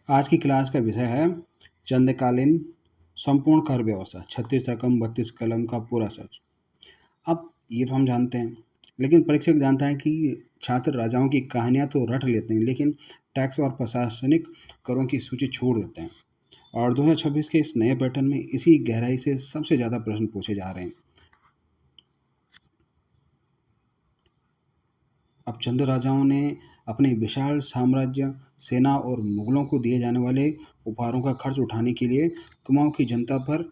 आज की क्लास का विषय है चंद्रकालीन संपूर्ण कर व्यवस्था, 36 रकम 32 कलम का पूरा सच। अब ये तो हम जानते हैं, लेकिन परीक्षक जानता है कि छात्र राजाओं की कहानियां तो रट लेते हैं, लेकिन टैक्स और प्रशासनिक करों की सूची छोड़ देते हैं। और 2026 के इस नए पैटर्न में इसी गहराई से सबसे ज़्यादा प्रश्न पूछे जा रहे हैं। अब चंद राजाओं ने अपने विशाल साम्राज्य, सेना और मुगलों को दिए जाने वाले उपहारों का खर्च उठाने के लिए कुमाऊं की जनता पर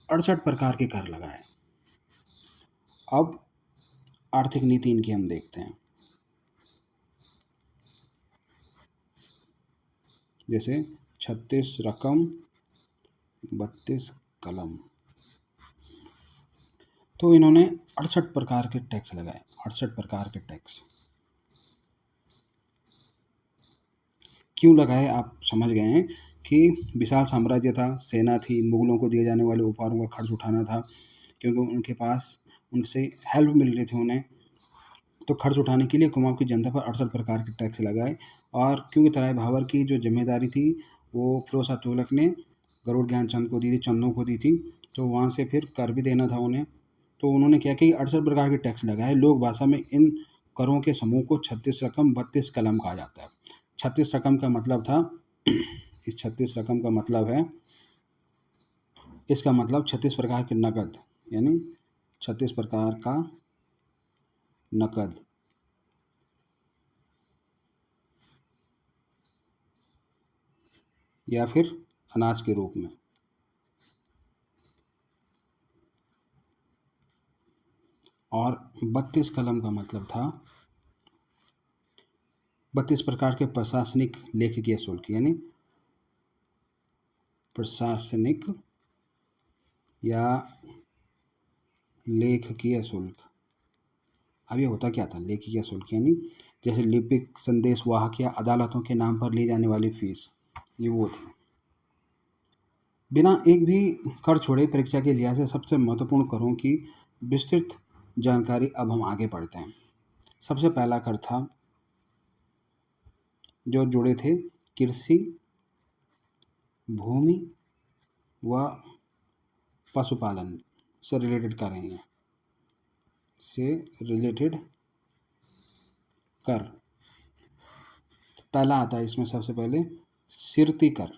68 प्रकार के कर लगाए। अब आर्थिक नीति इनकी हम देखते हैं। जैसे 36 रकम 32 कलम, तो इन्होंने 68 प्रकार के टैक्स लगाए। 68 प्रकार के टैक्स क्यों लगाए, आप समझ गए हैं कि विशाल साम्राज्य था, सेना थी, मुगलों को दिए जाने वाले उपहारों का खर्च उठाना था, क्योंकि उनके पास उनसे हेल्प मिल रही थी उन्हें। तो खर्च उठाने के लिए कुमाऊं की जनता पर 68 प्रकार के टैक्स लगाए। और क्योंकि तराई भावर की जो जिम्मेदारी थी वो फिरोज शाह तुगलक ने गरुड़ ज्ञानचंद को दी थी, चंदों को दी थी, तो वहाँ से फिर कर भी देना था उन्हें। तो उन्होंने क्या किया, 68 प्रकार के टैक्स लगाए। लोक भाषा में इन करों के समूह को 36 रकम 32 कलम कहा जाता है। 36 रकम का मतलब था इस 36 रकम का मतलब है, इसका मतलब 36 प्रकार के नकद, यानी 36 प्रकार का नकद या फिर अनाज के रूप में। और 32 कलम का मतलब था 32 प्रकार के प्रशासनिक लेखकीय शुल्क, यानी प्रशासनिक या लेखकीय शुल्क। अब ये होता क्या था लेखकीय शुल्क, यानी जैसे लिपिक, संदेश वाहक या अदालतों के नाम पर ली जाने वाली फीस, ये वो थी। बिना एक भी कर छोड़े परीक्षा के लिहाज से सबसे महत्वपूर्ण करों की विस्तृत जानकारी अब हम आगे बढ़ते हैं। सबसे पहला कर था जो जुड़े थे कृषि, भूमि व पशुपालन से रिलेटेड कर रहे हैं, से रिलेटेड कर। पहला आता है इसमें सबसे पहले सिरती कर।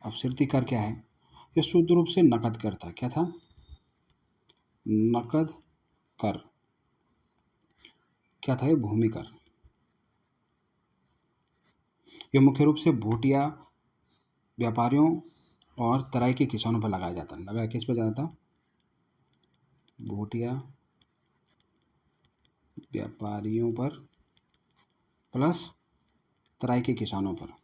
अब सिरती कर क्या है, ये शुद्ध रूप से नकद कर था। क्या था? नकद कर। क्या था ये? भूमि कर। ये मुख्य रूप से भूटिया व्यापारियों और तराई के किसानों पर लगाया जाता है। लगाया किस पर जाता था? भूटिया व्यापारियों पर प्लस तराई के किसानों पर।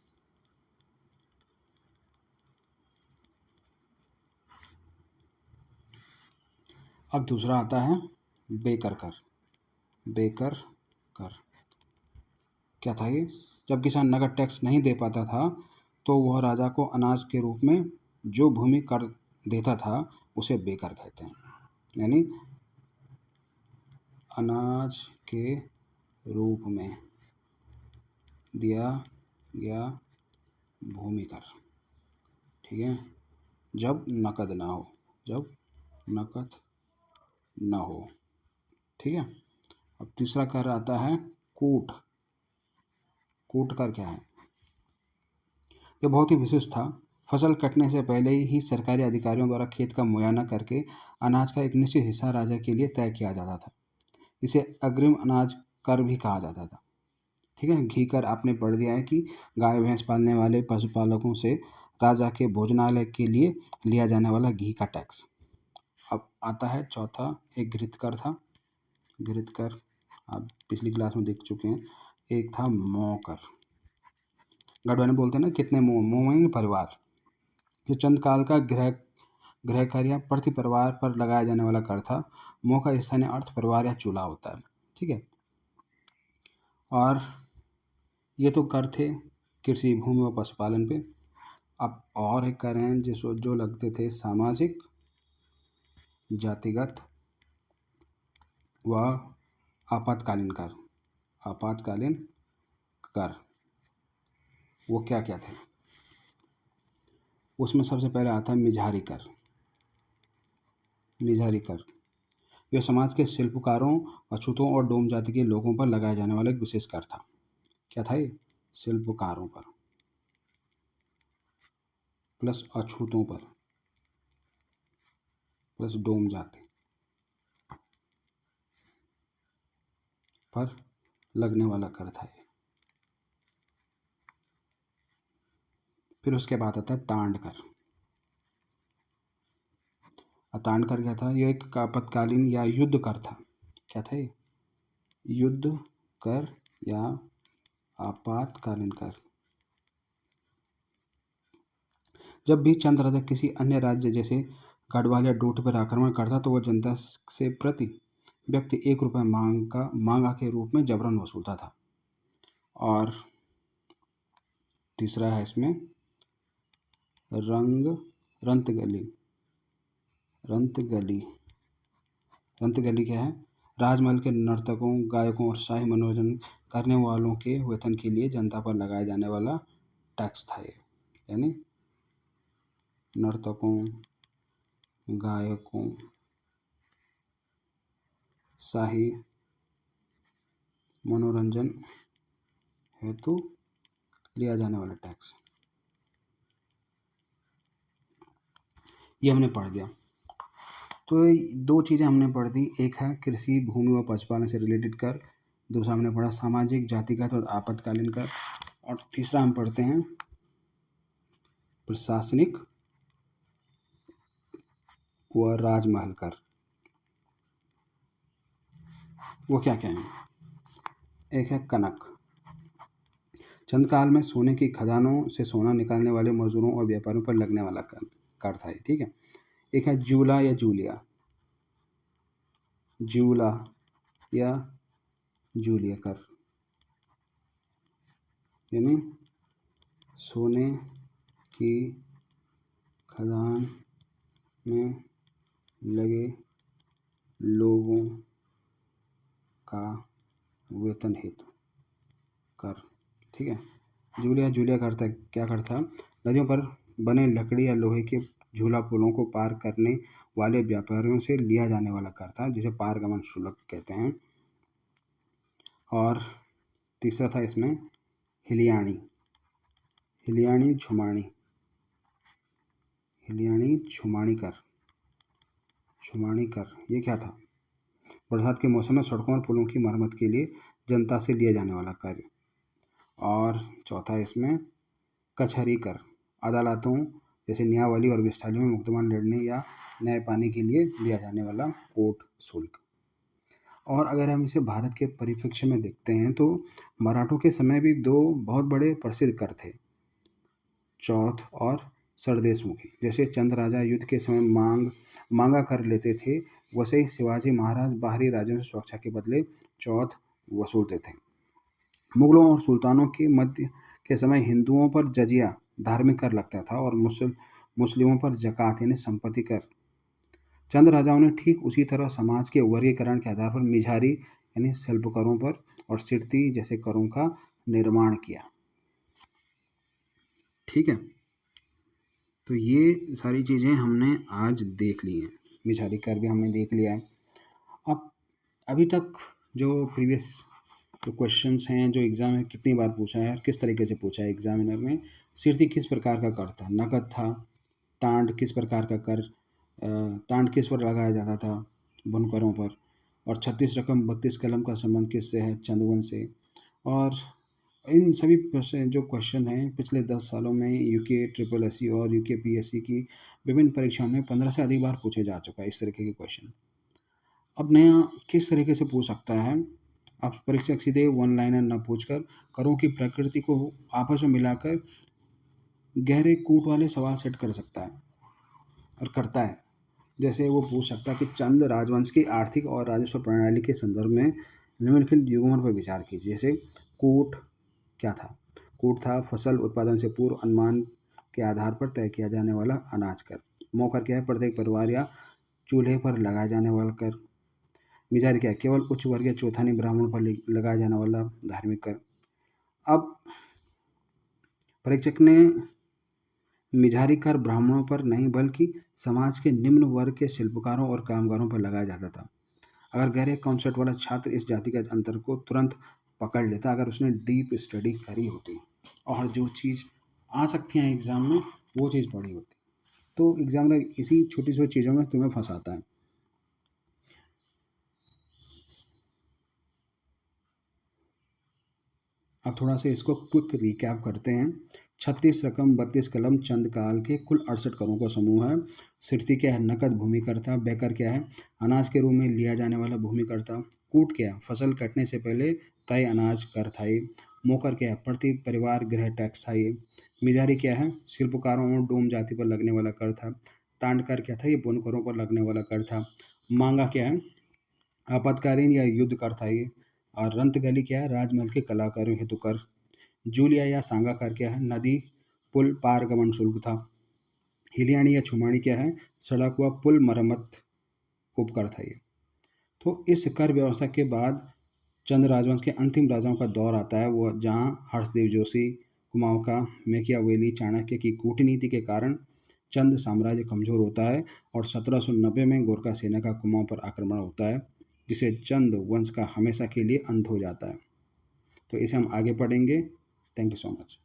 अब दूसरा आता है बेकर कर। बेकर कर क्या था ये? जब किसान नगद टैक्स नहीं दे पाता था तो वह राजा को अनाज के रूप में जो भूमि कर देता था उसे बेकर कहते हैं, यानी अनाज के रूप में दिया गया भूमि कर। ठीक है, जब नकद ना हो, जब नकद ना हो। ठीक है। अब तीसरा कर आता है कूट। कूट कर क्या है? यह बहुत ही विशिष्ट था। फसल कटने से पहले ही सरकारी अधिकारियों द्वारा खेत का मुआयना करके अनाज का एक निश्चित हिस्सा राजा के लिए तय किया जाता था। इसे अग्रिम अनाज कर भी कहा जाता था। ठीक है। घी कर आपने पढ़ दिया है कि गाय भैंस पालने वाले पशुपालकों से राजा के भोजनालय के लिए लिया जाने वाला घी का टैक्स। अब आता है चौथा, एक घृत कर था। घृत कर आप पिछली क्लास में देख चुके हैं। एक था मौ कर। गढ़वाली में बोलते हैं ना, कितने मुँह, मुँह में परिवार। जो चंद काल का गृह कर या प्रति परिवार पर लगाया जाने वाला कर था। मोह का स्थानीय अर्थ परिवार या चूल्हा होता है। ठीक है। और ये तो कर थे कृषि, भूमि और पशुपालन पे। अब और एक कर हैं जो लगते थे सामाजिक, जातिगत व आपातकालीन कर। आपातकालीन कर वो क्या क्या थे। उसमें सबसे पहले आता है मिझारी कर। मिझारी कर यह समाज के शिल्पकारों, अछूतों और डोम जाति के लोगों पर लगाया जाने वाला एक विशेष कर था। क्या था ये? शिल्पकारों पर प्लस अछूतों प्लस डोम जाति पर लगने वाला कर था ये। फिर उसके बाद आता है तांड कर। तांड कर क्या था? यह एक आपातकालीन या युद्ध कर था। क्या था ये? युद्ध कर या आपातकालीन कर। जब भी चंद राजा किसी अन्य राज्य जैसे गढ़वाल या डोट पर आक्रमण करता तो वह जनता से प्रति व्यक्ति 1 रुपये मांगा के रूप में जबरन वसूलता था। और तीसरा है इसमें रंतगली। रंतगली क्या है? राजमहल के नर्तकों, गायकों और शाही मनोरंजन करने वालों के वेतन के लिए जनता पर लगाया जाने वाला टैक्स था ये। यानी नर्तकों, गायकों, शाही मनोरंजन हेतु लिया जाने वाला टैक्स। ये हमने पढ़ दिया। तो 2 चीज़ें हमने पढ़ दी। एक है कृषि, भूमि व पशुपालन से रिलेटेड कर। दूसरा हमने पढ़ा सामाजिक, जातिगत और आपातकालीन कर। और तीसरा हम पढ़ते हैं प्रशासनिक व राजमहल कर। वो क्या क्या है? एक है कनक। चंद काल में सोने की खदानों से सोना निकालने वाले मजदूरों और व्यापारियों पर लगने वाला कर था ये। ठीक है। एक है जूला या जूलिया। जूला या जूलिया कर, यानी सोने की खदान में लगे लोगों का वेतन हेतु कर। ठीक है। जूलिया करता क्या करता? नदियों पर बने लकड़ी या लोहे के झूला पुलों को पार करने वाले व्यापारियों से लिया जाने वाला कर था, जिसे पारगमन शुल्क कहते हैं। और तीसरा था इसमें हिलियाणी। हिलियाणी झुमाणी कर। ये क्या था? बरसात के मौसम में सड़कों और पुलों की मरम्मत के लिए जनता से लिया जाने वाला कर। और चौथा इसमें कचहरी कर। अदालतों जैसे न्यायावली और विस्तारियों में मुकदमा लड़ने या न्याय पाने के लिए लिया जाने वाला कोर्ट शुल्क। और अगर हम इसे भारत के परिप्रेक्ष्य में देखते हैं तो मराठों के समय भी 2 बहुत बड़े प्रसिद्ध कर थे, चौथ और सरदेशमुखी। जैसे चंद राजा युद्ध के समय मांगा कर लेते थे, वैसे ही शिवाजी महाराज बाहरी राज्यों से सुरक्षा के बदले चौथ वसूलते थे। मुगलों और सुल्तानों के मध्य के समय हिंदुओं पर जजिया धार्मिक कर लगता था और मुस्लिमों पर जकात यानी संपत्ति कर। चंद राजाओं ने ठीक उसी तरह समाज के वर्गीकरण के आधार पर मिझारी यानी शिल्प करों पर और सिरती जैसे करों का निर्माण किया। ठीक है। तो ये सारी चीज़ें हमने आज देख ली हैं। मिझारी कर भी हमने देख लिया है। अब अभी तक जो प्रीवियस जो क्वेश्चंस हैं, जो एग्ज़ाम में कितनी बार पूछा है, किस तरीके से पूछा है एग्जामिनर ने। सिरती किस प्रकार का कर था? नकद था। तांड किस प्रकार का कर, तांड किस पर लगाया जाता था? बुनकरों पर। और 36 रकम 32 कलम का संबंध किससे है? चंदवन से। और इन सभी जो क्वेश्चन हैं पिछले 10 सालों में यूके SSSC और यूके PSC की विभिन्न परीक्षाओं में 15 से अधिक बार पूछे जा चुका है इस तरीके के क्वेश्चन। अब नया किस तरीके से पूछ सकता है? अब परीक्षक सीधे 1 लाइनर न पूछकर करों की प्रकृति को आपस में मिलाकर गहरे कूट वाले सवाल सेट कर सकता है और करता है। जैसे वो पूछ सकता है कि चंद राजवंश की आर्थिक और राजस्व प्रणाली के संदर्भ में निम्नलिखित युग्मों पर विचार कीजिए। जैसे कूट क्या था? कूट था फसल उत्पादन से पूर्व अनुमान के आधार पर तय किया जाने वाला अनाज कर। मोकर क्या है? प्रत्येक परिवार या चूल्हे पर लगाया जाने वाला कर। मिजारी क्या है? केवल उच्च वर्गीय चौथानी ब्राह्मण पर लगाया जाने वाला धार्मिक कर। अब परीक्षक ने मिजारी कर ब्राह्मणों पर नहीं बल्कि समाज के निम्न वर्ग के शिल्पकारों और कामगारों पर लगाया जाता था। अगर गहरे कॉन्सेप्ट वाला छात्र इस जातिगत अंतर को तुरंत पकड़ लेता, अगर उसने डीप स्टडी करी होती और जो चीज़ आ सकती है एग्ज़ाम में वो चीज़ पढ़ी होती, तो एग्जामिनर इसी छोटी छोटी चीज़ों में तुम्हें फंसाता है। अब थोड़ा सा इसको क्विक रिकैप करते हैं। 36 रकम 32 कलम चंद काल के कुल 68 करों का समूह है। सिरती क्या है? नकद भूमि कर था। बैकर क्या है? अनाज के रूप में लिया जाने वाला भूमि कर था। कूट क्या है? फसल कटने से पहले तय अनाज कर था ये। मोकर क्या है? प्रति परिवार गृह टैक्स था ये। मिजारी क्या है? शिल्पकारों और डोम जाति पर लगने वाला कर था। तांड कर क्या था? ये बुनकरों पर लगने वाला कर था। मांगा क्या है? आपातकालीन या युद्ध कर था ये। और रंतगली क्या है? राजमहल के कलाकारों हेतु कर। जूलिया या सांगा कर क्या है? नदी पुल पारगमन शुल्क था। हिलियाणी या छुमाणी क्या है? सड़क व पुल मरम्मत उपकर था ये। तो इस कर व्यवस्था के बाद चंद राजवंश के अंतिम राजाओं का दौर आता है, वो जहाँ हर्षदेव जोशी, कुमाऊं का मैकियावेली, चाणक्य की कूटनीति के कारण चंद साम्राज्य कमजोर होता है और 1790 में गोरखा सेना का कुमाऊं पर आक्रमण होता है, जिसे चंद वंश का हमेशा के लिए अंत हो जाता है। तो इसे हम आगे पढ़ेंगे। Thank you so much.